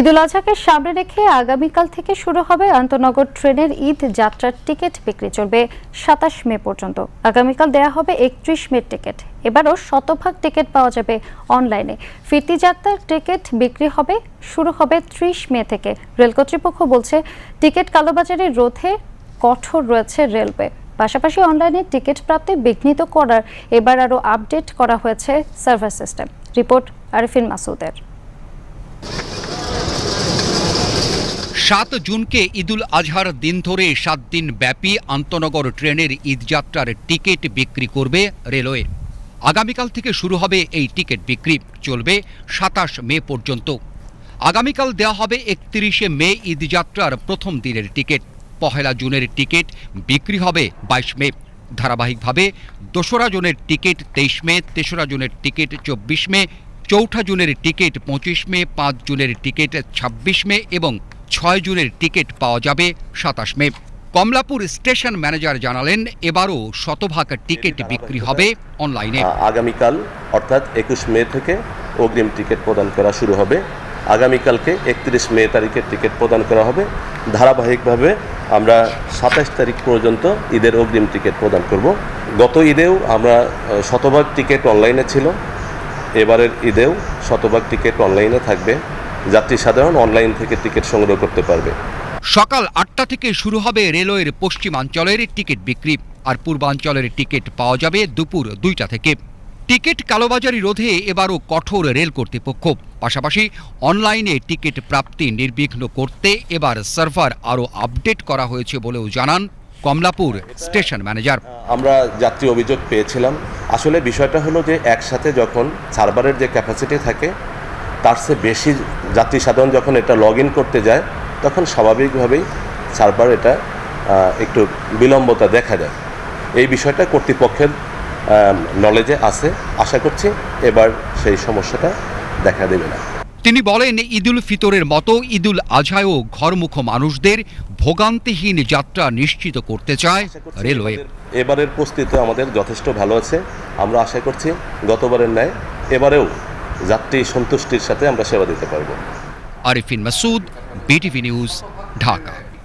ঈদুল আজহাকে সামনে রেখে আগামীকাল থেকে শুরু হবে আন্তনগর ট্রেনের ঈদ যাত্রার টিকিট বিক্রি চলবে ২৭ মে পর্যন্ত। আগামীকাল দেয়া হবে ৩১ মে টিকিট। এবারও শতভাগ টিকিট পাওয়া যাবে অনলাইনে। ফিরতি যাত্রার টিকিট বিক্রি শুরু হবে ৩০ মে থেকে। রেল কর্তৃপক্ষ বলছে, টিকিট কালোবাজারি রোধে কঠোর রয়েছে রেলওয়ে। পাশাপাশি অনলাইনে টিকিট প্রাপ্তি বিঘ্নিত করার এবার আরও আপডেট করা হয়েছে সার্ভার সিস্টেম। রিপোর্ট আরিফিন মাসুদের। ৭ জুনকে ঈদুল আজহার দিন ধরে ৭ দিন ব্যাপী আন্তনগর ট্রেনের ঈদযাত্রার টিকিট বিক্রি করবে রেলওয়ে। আগামীকাল থেকে শুরু হবে এই টিকিট বিক্রি, চলবে ২৭ মে পর্যন্ত। আগামীকাল দেওয়া হবে ৩১ মে ঈদযাত্রার প্রথম দিনের টিকিট। ১ জুনের টিকিট বিক্রি হবে ২২ মে। ধারাবাহিকভাবে ২রা জুনের টিকিট ২৩ মে, ৩রা জুনের টিকিট ২৪ মে, ৪ঠা জুনের টিকিট ২৫ মে, ৫ জুনের টিকিট ২৬ মে এবং ৬ জুনের টিকিট পাওয়া যাবে ২৭ মে। কমলাপুর স্টেশন ম্যানেজার জানালেন, এবারও শতভাগ টিকিট বিক্রি হবে অনলাইনে। আগামীকাল অর্থাৎ ২১ মে থেকে অগ্রিম টিকিট প্রদান করা শুরু হবে। আগামীকালকে ৩১ মে তারিখের টিকিট প্রদান করা হবে। ধারাবাহিকভাবে আমরা ২৭ তারিখ পর্যন্ত ঈদের অগ্রিম টিকিট প্রদান করব। গত ঈদেও আমরা শতভাগ টিকিট অনলাইনে ছিল, এবারের ঈদেও শতভাগ টিকিট অনলাইনে থাকবে। যাত্রী সাধারণ অনলাইন থেকে টিকিট সংগ্রহ করতে পারবে। সকাল ৮টা থেকে শুরু হবে রেলওয়ের পশ্চিমাঞ্চলের টিকিট বিক্রি, আর পূর্বাঞ্চলের টিকিট পাওয়া যাবে দুপুর ২টা থেকে। টিকিট কালোবাজারি রোধে এবারও কঠোর রেল কর্তৃপক্ষ। পাশাপাশি অনলাইনে টিকিট প্রাপ্তি নির্বিঘ্ন করতে এবার সার্ভার আরও আপডেট করা হয়েছে বলেও জানান কমলাপুর স্টেশন ম্যানেজার। আমরা যাত্রী অভিযোগ পেয়েছিলাম। আসলে বিষয়টা হলো যে একসাথে যখন সার্ভারের যে ক্যাপাসিটি থাকে তার চেয়ে বেশি যাত্রী সাধারণ যখন এটা লগ ইন করতে যায়, তখন স্বাভাবিকভাবেই সার্ভার এটা একটু বিলম্বতা দেখা যায়। এই বিষয়টা কর্তৃপক্ষের নলেজে আছে। আশা করছি এবার সেই সমস্যাটা দেখা দেবে না। তিনি বলেন, ঈদুল ফিতরের মতো ঈদুল আজহায়ও ঘরমুখ মানুষদের ভোগান্তিহীন যাত্রা নিশ্চিত করতে চায় রেলওয়ে। এবারের প্রস্তুতি আমাদের যথেষ্ট ভালো আছে। আমরা আশা করছি গতবারের ন্যায় এবারেও যাত্রী সন্তুষ্টির সাথে আমরা সেবা দিতে পারব। Arifin Masud, BTV news, Dhaka.